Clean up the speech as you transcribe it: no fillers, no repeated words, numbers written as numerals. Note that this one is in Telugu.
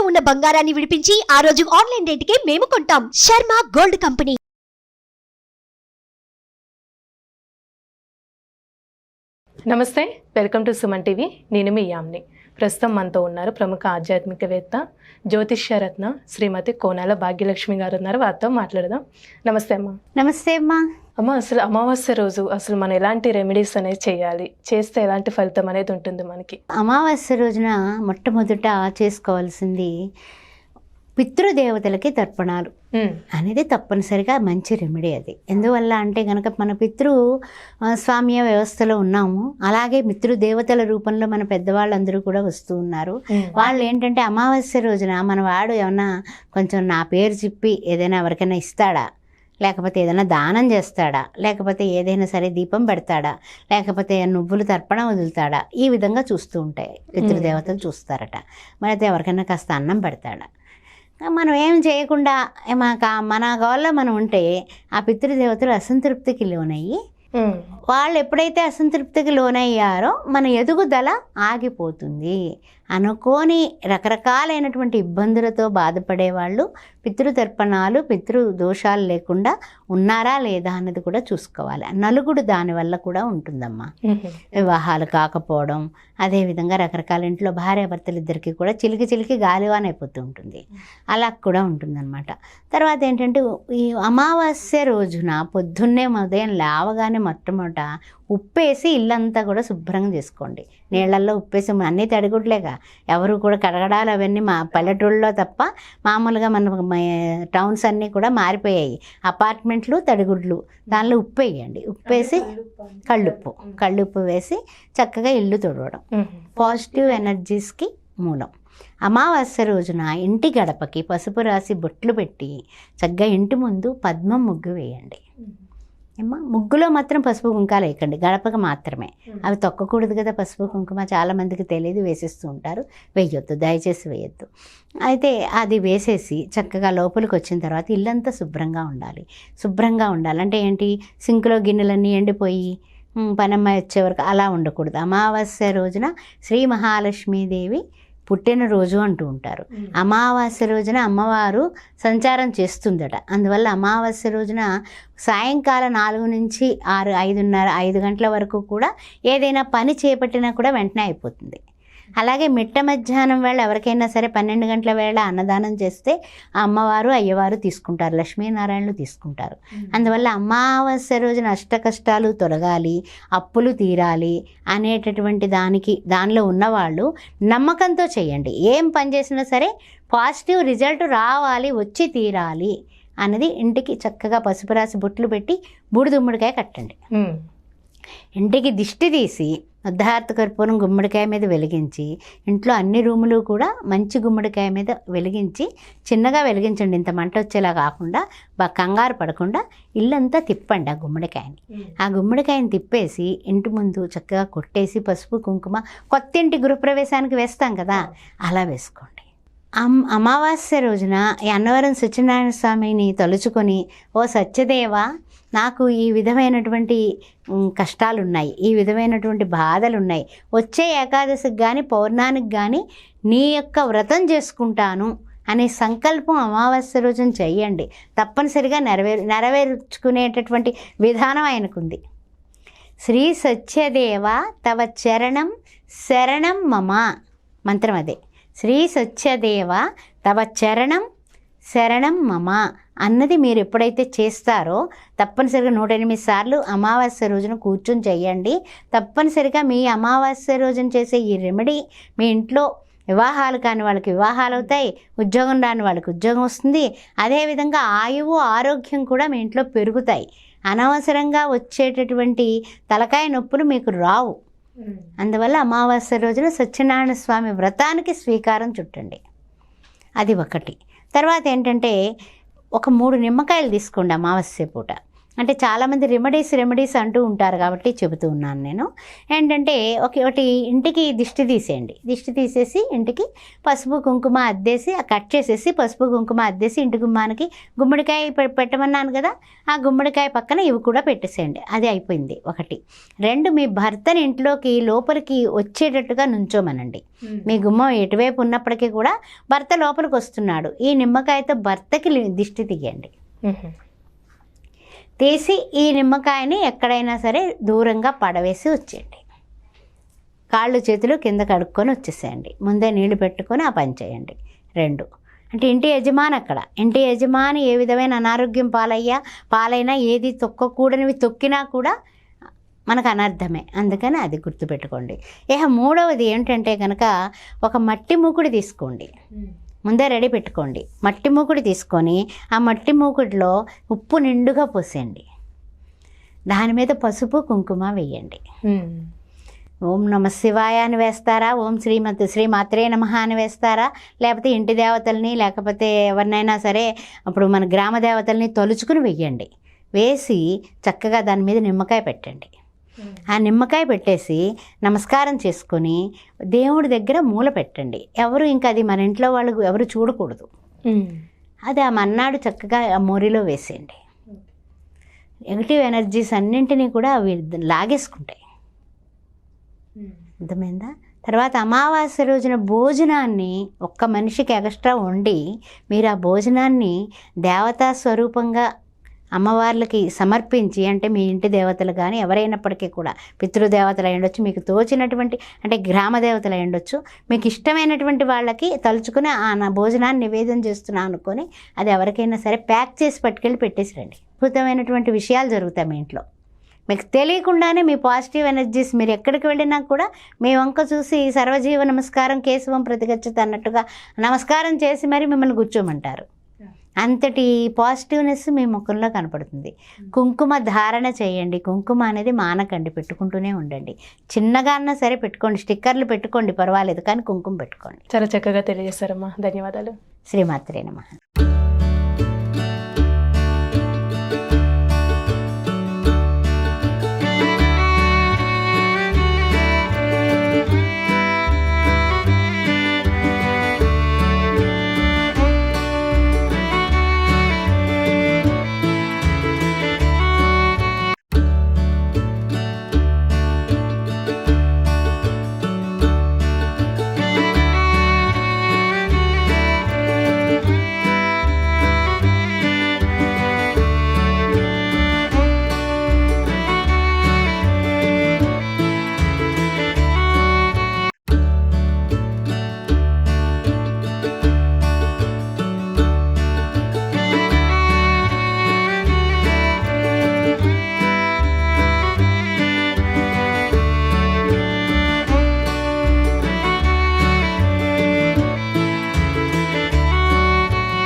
ఉన్న బంగారాన్ని విడిపించి ఆ రోజు ఆన్లైన్ రేటుకే మేము కొంటాం. Sharma gold company. నమస్తే, వెల్కమ్ టు సుమన్ టీవీ. నేను మీ యామ్ని. ప్రస్తుతం మనతో ఉన్నారు ప్రముఖ ఆధ్యాత్మికవేత్త, జ్యోతిష్యరత్న శ్రీమతి కోనాల భాగ్యలక్ష్మి గారు ఉన్నారు. వారితో మాట్లాడదాం. నమస్తే అమ్మా. నమస్తే అమ్మా. అమ్మ, అసలు అమావాస్య రోజు అసలు మనం ఎలాంటి రెమెడీస్ అనేది చేయాలి, చేస్తే ఎలాంటి ఫలితం అనేది ఉంటుంది మనకి? అమావాస్య రోజున మొట్టమొదట చేసుకోవాల్సింది పితృదేవతలకి తర్పణాలు అనేది తప్పనిసరిగా మంచి రెమెడీ. అది ఎందువల్ల అంటే కనుక మన స్వామ్య వ్యవస్థలో ఉన్నాము, అలాగే పితృదేవతల రూపంలో మన పెద్దవాళ్ళందరూ కూడా వస్తూ ఉన్నారు. వాళ్ళు ఏంటంటే అమావాస్య రోజున మన వాడు ఏమన్నా కొంచెం నా పేరు చెప్పి ఏదైనా ఎవరికైనా ఇస్తాడా, లేకపోతే ఏదైనా దానం చేస్తాడా, లేకపోతే ఏదైనా సరే దీపం పెడతాడా, లేకపోతే నువ్వులు తర్పణ వదులుతాడా, ఈ విధంగా చూస్తూ ఉంటాయి పితృదేవతలు చూస్తారట. మరి ఎవరికైనా కాస్త అన్నం పెడతాడా. మనం ఏం చేయకుండా మన గోళ్ళ మనం ఉంటే ఆ పితృదేవతలు అసంతృప్తికి లోనయ్యి, వాళ్ళు ఎప్పుడైతే అసంతృప్తికి లోనయ్యారో మన ఎదుగుదల ఆగిపోతుంది. అనుకోని రకరకాలైనటువంటి ఇబ్బందులతో బాధపడేవాళ్ళు పితృతర్పణాలు, పితృదోషాలు లేకుండా ఉన్నారా లేదా అన్నది కూడా చూసుకోవాలి. నలుగుడు దానివల్ల కూడా ఉంటుందమ్మా. వివాహాలు కాకపోవడం, అదేవిధంగా రకరకాల ఇంట్లో భార్యాభర్తలు ఇద్దరికి కూడా చిలికి గాలివాన్ అయిపోతూ ఉంటుంది. అలా కూడా ఉంటుందన్నమాట. తర్వాత ఏంటంటే ఈ అమావాస్య రోజున పొద్దున్నే ఉదయం లేవగానే మొట్టమొదట ఉప్పేసి ఇల్లంతా కూడా శుభ్రంగా చేసుకోండి. నీళ్ళల్లో ఉప్పేసి, అన్నీ తడిగుడ్లేగా, ఎవరు కూడా కడగడాలు అవన్నీ మా పల్లెటూళ్ళలో తప్ప, మామూలుగా మన టౌన్స్ అన్నీ కూడా మారిపోయాయి. అపార్ట్మెంట్లు తడిగుడ్లు, దానిలో ఉప్పు వేయండి. ఉప్పేసి కళ్ళుప్పు వేసి చక్కగా ఇల్లు తుడవడం పాజిటివ్ ఎనర్జీస్కి మూలం. అమావాస్య రోజున ఇంటి గడపకి పసుపు రాసి బొట్లు పెట్టి చక్కగా ఇంటి ముందు పద్మం ముగ్గు వేయండి. ముగ్గులో మాత్రం పసుపు కుంకాలు వేయకండి, గడపకు మాత్రమే. అవి తొక్కకూడదు కదా పసుపు కుంకుమ, చాలామందికి తెలియదు, వేసేస్తూ ఉంటారు. వేయొద్దు, దయచేసి వేయొద్దు. అయితే అది వేసేసి చక్కగా లోపలికి వచ్చిన తర్వాత ఇల్లంతా శుభ్రంగా ఉండాలంటే ఏంటి, సింకులో గిన్నెలన్నీ ఎండిపోయి పనమ్మాయి వచ్చే వరకు అలా ఉండకూడదు. అమావాస్య రోజున శ్రీ మహాలక్ష్మీదేవి పుట్టినరోజు అంటూ ఉంటారు. అమావాస్య రోజున అమ్మవారు సంచారం చేస్తుందట. అందువల్ల అమావాస్య రోజున సాయంకాలం 4 నుంచి 6, 5 గంటల వరకు కూడా ఏదైనా పని చేపట్టినా కూడా వెంటనే అయిపోతుంది. అలాగే మిట్ట మధ్యాహ్నం వేళ ఎవరికైనా సరే 12 గంటల వేళ అన్నదానం చేస్తే అమ్మవారు అయ్యవారు తీసుకుంటారు, లక్ష్మీనారాయణలు తీసుకుంటారు. అందువల్ల అమావాస్య రోజున అష్ట కష్టాలు తొలగాలి, అప్పులు తీరాలి అనేటటువంటి దానిలో ఉన్నవాళ్ళు నమ్మకంతో చేయండి. ఏం పని చేసినా సరే పాజిటివ్ రిజల్ట్ రావాలి, వచ్చి తీరాలి అన్నది. ఇంటికి చక్కగా పసుపు రాసి బొట్లు పెట్టి బూడిదుమ్మడికాయ కట్టండి. ఇంటికి దిష్టి తీసి అర్ధహారత కర్పూరం గుమ్మడికాయ మీద వెలిగించి, ఇంట్లో అన్ని రూములు కూడా మంచి గుమ్మడికాయ మీద వెలిగించి, చిన్నగా వెలిగించండి, ఇంత మంట వచ్చేలా కాకుండా, కంగారు పడకుండా ఇల్లంతా తిప్పండి ఆ గుమ్మడికాయని. ఆ గుమ్మడికాయని తిప్పేసి ఇంటి ముందు చక్కగా కొట్టేసి పసుపు కుంకుమ, కొత్త ఇంటి గృహప్రవేశానికి వేస్తాం కదా, అలా వేసుకోండి. అమావాస్య రోజున ఈ అన్నవరం సత్యనారాయణ స్వామిని తలుచుకొని, ఓ సత్యదేవా, నాకు ఈ విధమైనటువంటి కష్టాలున్నాయి, ఈ విధమైనటువంటి బాధలున్నాయి, వచ్చే ఏకాదశికి కానీ పౌర్ణానికి కానీ నీ యొక్క వ్రతం చేసుకుంటాను అనే సంకల్పం అమావాస్య రోజున చెయ్యండి. తప్పనిసరిగా నెరవేర్చుకునేటటువంటి విధానం ఆయనకుంది. శ్రీ సత్యదేవ తవ చరణం శరణం మమ మంత్రం అదే. శ్రీ సత్యదేవ తవ చరణం శరణం మమ అన్నది మీరు ఎప్పుడైతే చేస్తారో తప్పనిసరిగా 108 సార్లు అమావాస్య రోజున కూర్చొని చెయ్యండి. తప్పనిసరిగా మీ అమావాస్య రోజున చేసే ఈ రెమెడీ మీ ఇంట్లో వివాహాలు కాని వాళ్ళకి వివాహాలు అవుతాయి, ఉద్యోగం రాని వాళ్ళకి ఉద్యోగం వస్తుంది. అదేవిధంగా ఆయువు ఆరోగ్యం కూడా మీ ఇంట్లో పెరుగుతాయి. అనవసరంగా వచ్చేటటువంటి తలకాయ నొప్పులు మీకు రావు. అందువల్ల అమావాస్య రోజున సత్యనారాయణ స్వామి వ్రతానికి శ్రీకారం చుట్టండి. అది ఒకటి. తర్వాత ఏంటంటే ఒక 3 నిమ్మకాయలు తీసుకోండి అమావాస్య పూట. అంటే చాలామంది రెమెడీస్ అంటూ ఉంటారు కాబట్టి చెబుతూ ఉన్నాను నేను. ఏంటంటే ఒకటి ఇంటికి దిష్టి తీసేయండి. దిష్టి తీసేసి ఇంటికి పసుపు కుంకుమ అద్దేసి కట్ చేసేసి పసుపు కుంకుమ అద్దేసి ఇంటి గుమ్మానికి గుమ్మడికాయ పెట్టమన్నాను కదా, ఆ గుమ్మడికాయ పక్కన ఇవి కూడా పెట్టేసేయండి. అది అయిపోయింది ఒకటి. 2, మీ భర్తని ఇంట్లోకి లోపలికి వచ్చేటట్టుగా నుంచోమనండి. మీ గుమ్మం ఎటువైపు ఉన్నప్పటికీ కూడా భర్త లోపలికి వస్తున్నాడు, ఈ నిమ్మకాయతో భర్తకి దిష్టి తీయండి. తీసి ఈ నిమ్మకాయని ఎక్కడైనా సరే దూరంగా పడవేసి వచ్చేయండి. కాళ్ళు చేతులు కింద కడుక్కొని వచ్చేసేయండి. ముందే నీళ్లు పెట్టుకొని ఆ పని చేయండి. 2, అంటే ఇంటి యజమాని అక్కడ, ఇంటి యజమాని ఏ విధమైన అనారోగ్యం పాలైనా ఏది తొక్కకూడనివి తొక్కినా కూడా మనకు అనర్థమే. అందుకని అది గుర్తుపెట్టుకోండి. 3వది ఏంటంటే కనుక ఒక మట్టి మూకుడు తీసుకోండి. ముందే రెడీ పెట్టుకోండి. మట్టి మూకుడు తీసుకొని ఆ మట్టి మూకుడిలో ఉప్పు నిండుగా పోసేయండి. దాని మీద పసుపు కుంకుమ వేయండి. ఓం నమ శివాయ అని వేస్తారా, ఓం శ్రీమాత్రే నమః అని వేస్తారా, లేకపోతే ఇంటి దేవతల్ని లేకపోతే ఎవరినైనా సరే అప్పుడు మన గ్రామ దేవతల్ని తలుచుకుని వెయ్యండి. వేసి చక్కగా దాని మీద నిమ్మకాయ పెట్టండి. ఆ నిమ్మకాయ పెట్టేసి నమస్కారం చేసుకొని దేవుడి దగ్గర మూల పెట్టండి. ఎవరు ఇంకా అది మన ఇంట్లో వాళ్ళు ఎవరు చూడకూడదు. అది ఆ మన్నాడు చక్కగా ఆ మోరిలో వేసేయండి. నెగిటివ్ ఎనర్జీస్ అన్నింటినీ కూడా అవి లాగేసుకుంటాయి. అర్థమైందా? తర్వాత అమావాస్య రోజున భోజనాన్ని ఒక్క మనిషికి ఎక్స్ట్రా వండి మీరు ఆ భోజనాన్ని దేవతా స్వరూపంగా అమ్మవార్లకి సమర్పించి, అంటే మీ ఇంటి దేవతలు కానీ ఎవరైనప్పటికీ కూడా పితృదేవతలు అయి ఉండొచ్చు, మీకు తోచినటువంటి అంటే గ్రామ దేవతలు అయి ఉండొచ్చు, మీకు ఇష్టమైనటువంటి వాళ్ళకి తలుచుకుని నా భోజనాన్ని నివేదన చేస్తున్నా అనుకొని అది ఎవరికైనా సరే ప్యాక్ చేసి పట్టుకెళ్ళి పెట్టేసిరండి. అద్భుతమైనటువంటి విషయాలు జరుగుతాయి మీ ఇంట్లో. మీకు తెలియకుండానే మీ పాజిటివ్ ఎనర్జీస్ మీరు ఎక్కడికి వెళ్ళినా కూడా మీ వంక చూసి సర్వజీవ నమస్కారం కేశవం ప్రతిగచ్చత అన్నట్టుగా నమస్కారం చేసి మరి మిమ్మల్ని కూర్చోమంటారు. అంతటి పాజిటివ్నెస్ మీ ముఖంలో కనపడుతుంది. కుంకుమ ధారణ చేయండి. కుంకుమ అనేది మానకండి, పెట్టుకుంటూనే ఉండండి. చిన్నగా అన్నా సరే పెట్టుకోండి, స్టిక్కర్లు పెట్టుకోండి పర్వాలేదు, కానీ కుంకుమ పెట్టుకోండి. చాలా చక్కగా తెలియజేశారమ్మా, ధన్యవాదాలు. శ్రీమాత్రే నమః.